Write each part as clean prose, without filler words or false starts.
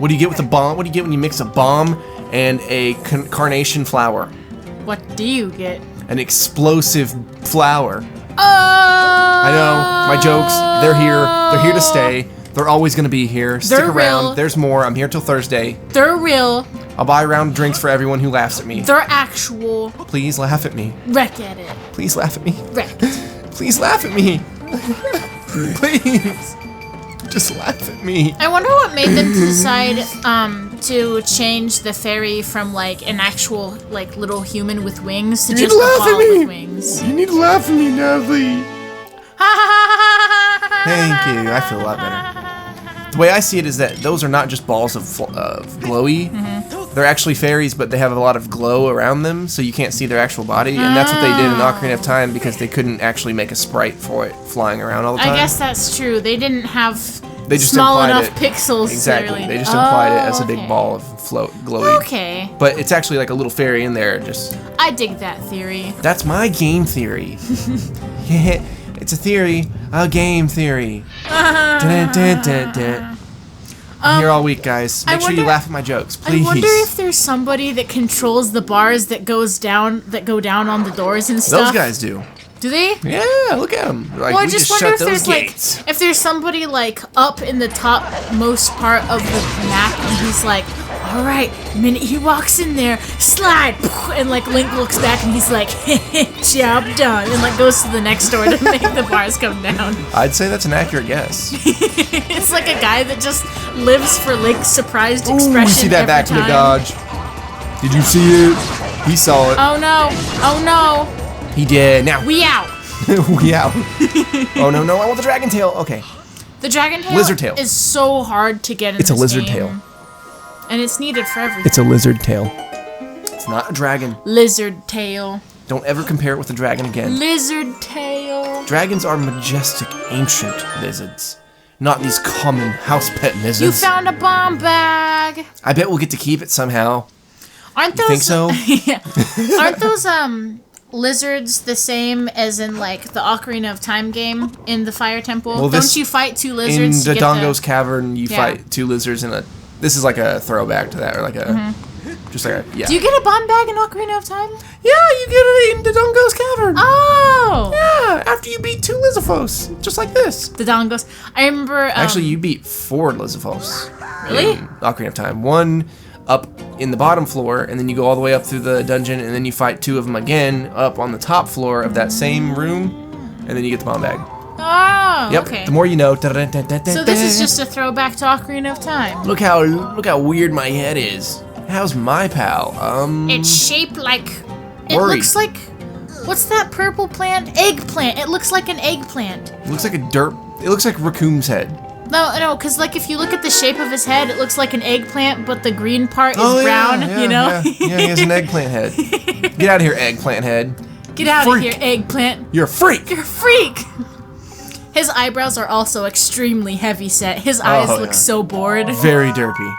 What do you get with a bomb? What do you get when you mix a bomb and a carnation flower? What do you get? An explosive flower. Oh! I know, my jokes, they're here. They're here to stay. They're always going to be here. Stick They're around. real. There's more. I'm here till Thursday. They're real. I'll buy a round of drinks for everyone who laughs at me. They're actual. Please laugh at me. Wreck at it. Please laugh at me. Wreck. Please laugh at me. Please. Just laugh at me. I wonder what made them decide to change the fairy from like an actual like little human with wings to just a ball with wings. You need to laugh at me, Natalie. Thank you. I feel a lot better. The way I see it is that those are not just balls of glowy. They're actually fairies, but they have a lot of glow around them, so you can't see their actual body. And that's what they did in Ocarina of Time because they couldn't actually make a sprite for it flying around all the time. I guess that's true. They didn't have just small implied enough pixels. Exactly. To They just implied it as a okay. big ball of glowy. Okay. But it's actually like a little fairy in there. Just I dig that theory. that's my game theory. Yeah, it's a theory, a game theory. Dun, dun, dun, dun. I'm here all week, guys. Make sure you laugh at my jokes, please. I wonder if there's somebody that controls the bars that go down on the doors and stuff. Those guys do. Do they? Yeah, look at them. Like, Well, I we just just wonder shut if those there's gates. like if there's somebody like up in the topmost part of the map and he's like, all right, the minute he walks in there, slide, and like Link looks back and he's like, job done, and like goes to the next door to make the bars come down. I'd say that's an accurate guess. It's like a guy that just lives for Link's surprised Ooh, expression. you see that every back to the time. dodge. Did you see it? He saw it. Oh no! Oh no! He did. Now We out. we out. Oh no, I want the dragon tail. Okay. The dragon tail Lizard tail. is so hard to get in It's a this lizard game. tail. And it's needed for everything. It's a lizard tail. It's not a dragon. Lizard tail. Don't ever compare it with a dragon again. Lizard tail. Dragons are majestic, ancient lizards, not these common house pet lizards. You found a bomb bag. I bet we'll get to keep it somehow. Aren't You those think so? Aren't those lizards the same as in like the Ocarina of Time game in the Fire Temple? Well, Don't you fight two lizards? In to the get Dongo's Cavern, you Yeah. fight two lizards in a. This is like a throwback to that, or like a, just like a yeah. Do you get a bomb bag in Ocarina of Time? Yeah, you get it in the Dongo's Cavern. Oh. Yeah, after you beat 2 Lizafos, just like this. The Dongos. I remember. Actually, you beat 4 Lizafos. Really? In Ocarina of Time. 1 up in the bottom floor, and then you go all the way up through the dungeon, and then you fight 2 of them again up on the top floor of that same room, and then you get the bomb bag. Oh. Yep. Okay. The more you know. So this is just a throwback to Ocarina of Time. Look how weird my head is. How's my pal? It's shaped like. It Worried. looks like. What's that purple plant? Eggplant. It looks like an eggplant. It looks like It looks like Raccoon's head. No, because like if you look at the shape of his head, it looks like an eggplant, but the green part is Oh, brown. yeah, you know. Yeah, he has an eggplant head. Get out of here, eggplant head. Get out of Freak. here, eggplant. You're a freak. You're a freak. His eyebrows are also extremely heavy set. His eyes yeah. look so bored. Very derpy.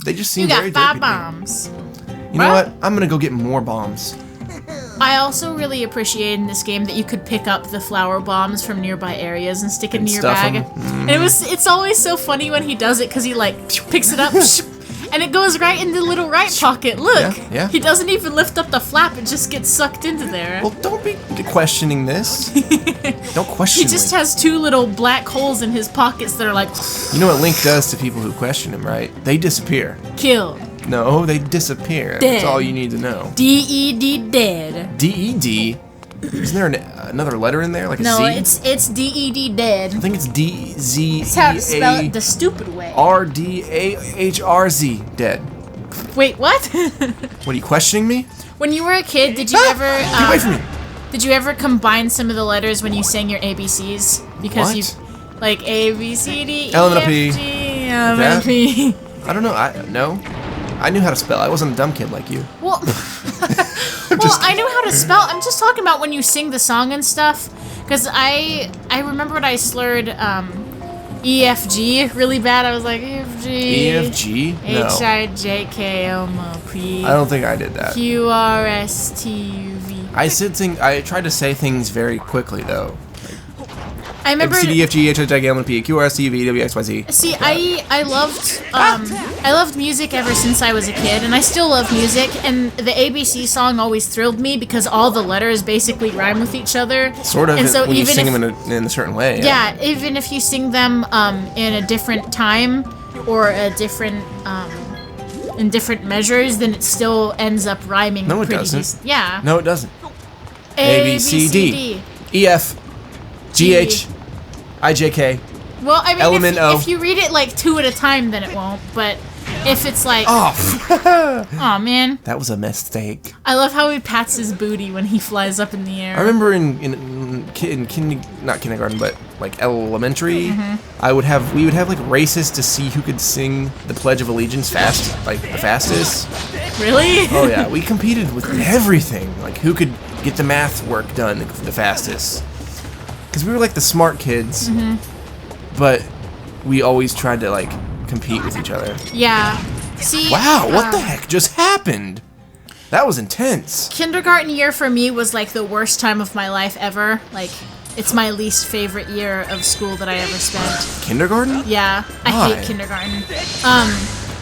They just seem You got very 5 derpy. bombs. You know what? I'm gonna go get more bombs. I also really appreciate in this game that you could pick up the flower bombs from nearby areas and stick it in your stuff bag. 'em. And it's always so funny when he does it because he like picks it up and it goes right in the little right pocket. Look, Yeah. He doesn't even lift up the flap; it just gets sucked into there. Well, don't be questioning this. Don't question He just me. has 2 little black holes in his pockets that are like You know what Link does to people who question him, right? They disappear. kill. No, they disappear. That's Dead. all you need to know. DED dead. D-E-D. Isn't there another letter in there, like a No, Z? it's DED dead. I think it's That's how to spell it the stupid way. D-R-D-A-H-R-Z. Dead. Wait, what? What are you questioning me? When you were a kid, did you ever Get away from me! did you ever combine some of the letters when you sang your ABCs? Because What? you like A B C D E L and a F P. G M N That? P. I don't know. No. I knew how to spell. I wasn't a dumb kid like you. Well, I knew how to spell. I'm just talking about when you sing the song and stuff. Because I remember when I slurred E F G really bad. I was like E F G. E-F-G? No. H I J K L M P. I don't think I did that. Q R S T U V. I tried to say things very quickly, though. I remember. C, D, F, G, H, I, J, K, L, M, N, P, Q, R, S, T, U, V, W, X, Y, Z. See, I loved music ever since I was a kid, and I still love music. And the ABC song always thrilled me because all the letters basically rhyme with each other. Sort of. And so when you even sing if, them in a certain way. yeah, even if you sing them in a different time or a different in different measures, then it still ends up rhyming. No, it pretty doesn't. decent. Yeah. No, it doesn't. A, B, C, D, E, F, G, H, I, J, K. Well, I mean, Element O. if you read it like two at a time, then it won't. But if it's like, oh man, that was a mistake. I love how he pats his booty when he flies up in the air. I remember not kindergarten, but like elementary, we would have like races to see who could sing the Pledge of Allegiance like the fastest. Really? Oh yeah, we competed with everything, like who could get the math work done the fastest. Because we were like the smart kids, but we always tried to like compete with each other. Yeah. See. Wow, what the heck just happened? That was intense. Kindergarten year for me was like the worst time of my life ever. Like, it's my least favorite year of school that I ever spent. Kindergarten? Yeah, I Why? hate kindergarten.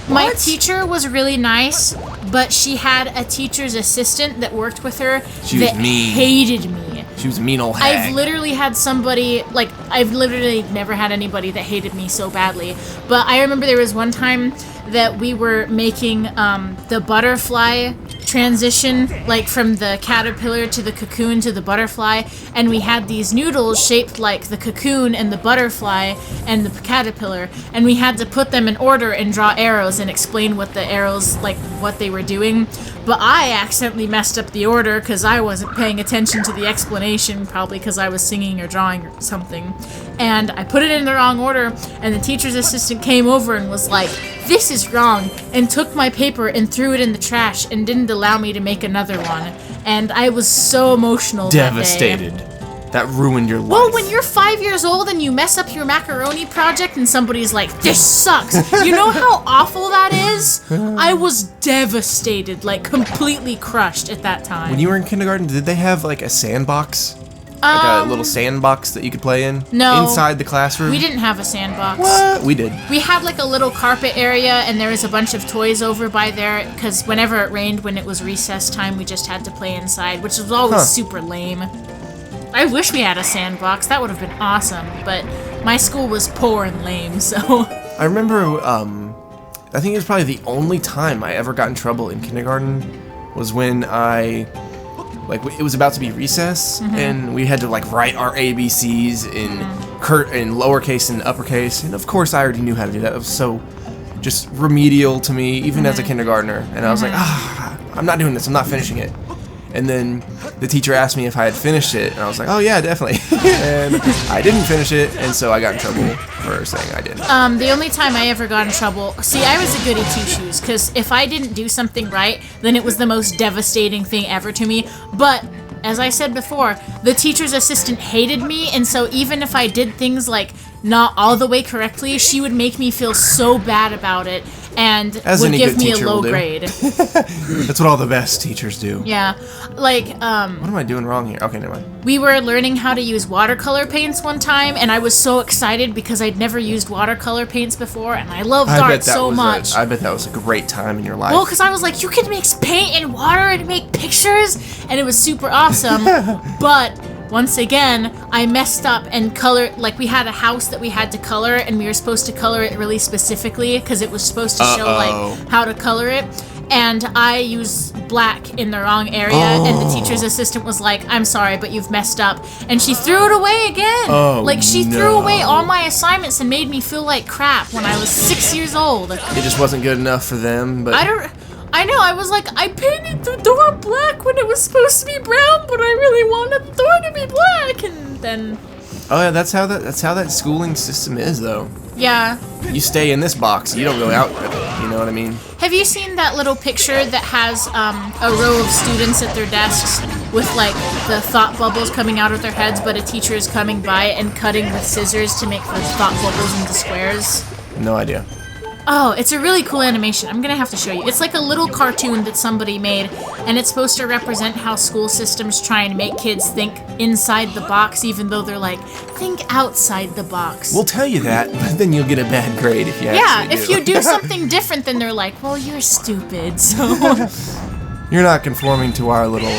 My teacher was really nice, but she had a teacher's assistant that worked with her She was that mean. hated me. She was a mean old hag. I've literally had somebody, like, I've literally never had anybody that hated me so badly. But I remember there was one time that we were making the butterfly transition, like from the caterpillar to the cocoon to the butterfly, and we had these noodles shaped like the cocoon and the butterfly and the caterpillar, and we had to put them in order and draw arrows and explain what the arrows, like, what they were doing. But I accidentally messed up the order because I wasn't paying attention to the explanation, probably because I was singing or drawing or something. And I put it in the wrong order, and the teacher's assistant came over and was like, "This is wrong," and took my paper and threw it in the trash and didn't allow me to make another one. And I was so emotional Devastated. that day. That ruined your life. Well, when you're 5 years old and you mess up your macaroni project and somebody's like, "This sucks," you know how awful that is? I was devastated, like completely crushed at that time. When you were in kindergarten, did they have like a sandbox? Like a little sandbox that you could play in? No. Inside the classroom? We didn't have a sandbox. What? We did. We had like a little carpet area, and there was a bunch of toys over by there, because whenever it rained, when it was recess time, we just had to play inside, which was always super lame. I wish we had a sandbox. That would have been awesome, but my school was poor and lame, so... I remember, I think it was probably the only time I ever got in trouble in kindergarten was when it was about to be recess, and we had to like write our ABCs in lowercase and uppercase, and of course I already knew how to do that. It was so just remedial to me, even as a kindergartner, and I was like, I'm not doing this, I'm not finishing it. And then the teacher asked me if I had finished it, and I was like, oh yeah, definitely. And I didn't finish it, and so I got in trouble for saying I did. The only time I ever got in trouble... See, I was a goody two-shoes, because if I didn't do something right, then it was the most devastating thing ever to me. But, as I said before, the teacher's assistant hated me, and so even if I did things like not all the way correctly, she would make me feel so bad about it, and would give me a low grade. That's what all the best teachers do. Yeah, like, What am I doing wrong here? Okay, never mind. we were learning how to use watercolor paints one time, and I was so excited because I'd never used watercolor paints before, and I loved art so much. I bet that was a great time in your life. Well, because I was like, you can mix paint and water and make pictures, and it was super awesome. But once again, I messed up and colored, like, we had a house that we had to color, and we were supposed to color it really specifically because it was supposed to show like how to color it. And I used black in the wrong area, and the teacher's assistant was like, "I'm sorry, but you've messed up," and she threw it away again. Like, she threw away all my assignments and made me feel like crap when I was 6 years old. It just wasn't good enough for them, but I know, I was like, I painted the door black when it was supposed to be brown, but I really wanted the door to be black, and then... Oh yeah, that's how that schooling system is, though. Yeah. You stay in this box, you don't go out with it, you know what I mean? Have you seen that little picture that has a row of students at their desks with, like, the thought bubbles coming out of their heads, but a teacher is coming by and cutting with scissors to make the thought bubbles into squares? No idea. Oh, it's a really cool animation. I'm gonna have to show you. It's like a little cartoon that somebody made, and it's supposed to represent how school systems try and make kids think inside the box, even though they're like, think outside the box. We'll tell you that, but then you'll get a bad grade if you actually do. If you do something different, then they're like, well, you're stupid, so... You're not conforming to our little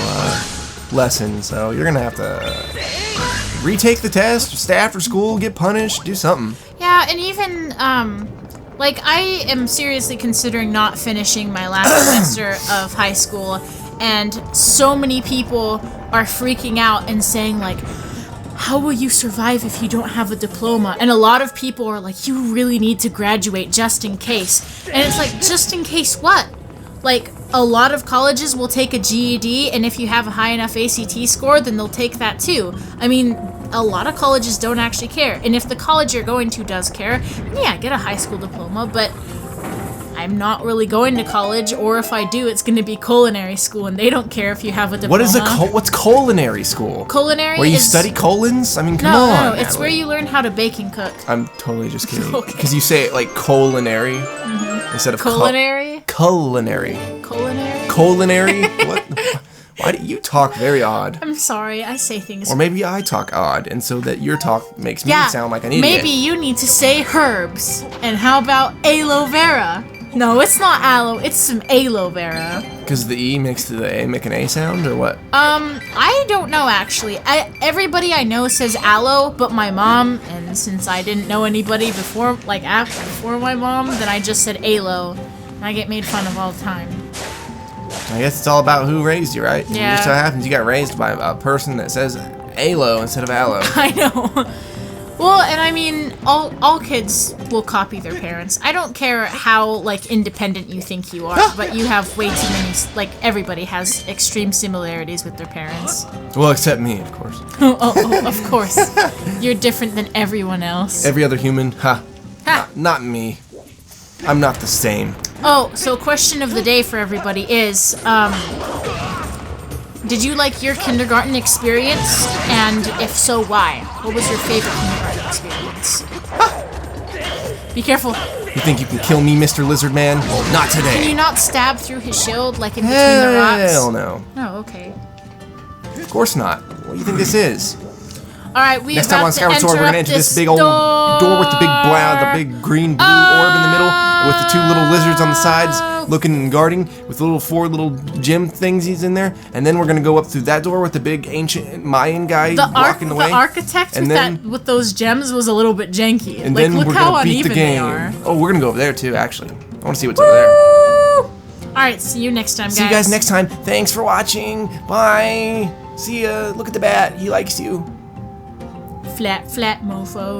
lesson, so you're gonna have to retake the test, stay after school, get punished, do something. Yeah, and even, like, I am seriously considering not finishing my last semester of high school, and so many people are freaking out and saying, like, how will you survive if you don't have a diploma? And a lot of people are like, you really need to graduate just in case. And it's like, just in case what? Like, a lot of colleges will take a GED, and if you have a high enough ACT score, then they'll take that too. I mean, a lot of colleges don't actually care. And if the college you're going to does care, yeah, get a high school diploma, but I'm not really going to college, or if I do, it's going to be culinary school, and they don't care if you have a diploma. What's culinary school? Culinary where you is... study colons? I mean, come No, on. it's where you learn how to bake and cook. I'm totally just kidding. Okay. Because you say it like culinary instead of Culinary? Culinary. Culinary? Culinary? What? Why do you talk very odd? I'm sorry, I say things... Or maybe I talk odd, and so that your talk makes me sound like an idiot. Maybe you need to say herbs. And how about aloe vera? No, it's not aloe, it's some aloe vera. Because the E makes the A make an A sound, or what? I don't know actually. Everybody I know says aloe, but my mom, and since I didn't know anybody before, like before my mom, then I just said aloe. And I get made fun of all the time. I guess it's all about who raised you, right? Yeah. It just so happens you got raised by a person that says aloe instead of aloe. I know. Well, and I mean, all kids will copy their parents. I don't care how, like, independent you think you are, but you have way too many, like, everybody has extreme similarities with their parents. Well, except me, of course. Oh, of course. You're different than everyone else. Every other human, not me. I'm not the same. Oh, so question of the day for everybody is, did you like your kindergarten experience? And if so, why? What was your favorite kindergarten experience? Be careful. You think you can kill me, Mr. Lizard Man? Well, not today. Can you not stab through his shield, like in between the rocks? Hell no. Oh, okay. Of course not. What do you think this is? Alright, Next time on Skyward Sword, we're gonna enter this big old door with the big green blue orb in the middle, with the two little lizards on the sides, looking and guarding, with the little 4 little gem thingsies in there, and then we're gonna go up through that door with the big ancient Mayan guy walking the way. The architect with those gems was a little bit janky. And like, then look we're how gonna beat the uneven game. they are. Oh, we're gonna go over there too, actually. I wanna see what's over there. Alright, see you next time, guys. See you guys next time. Thanks for watching. Bye. See ya. Look at the bat. He likes you. Flat, mofo.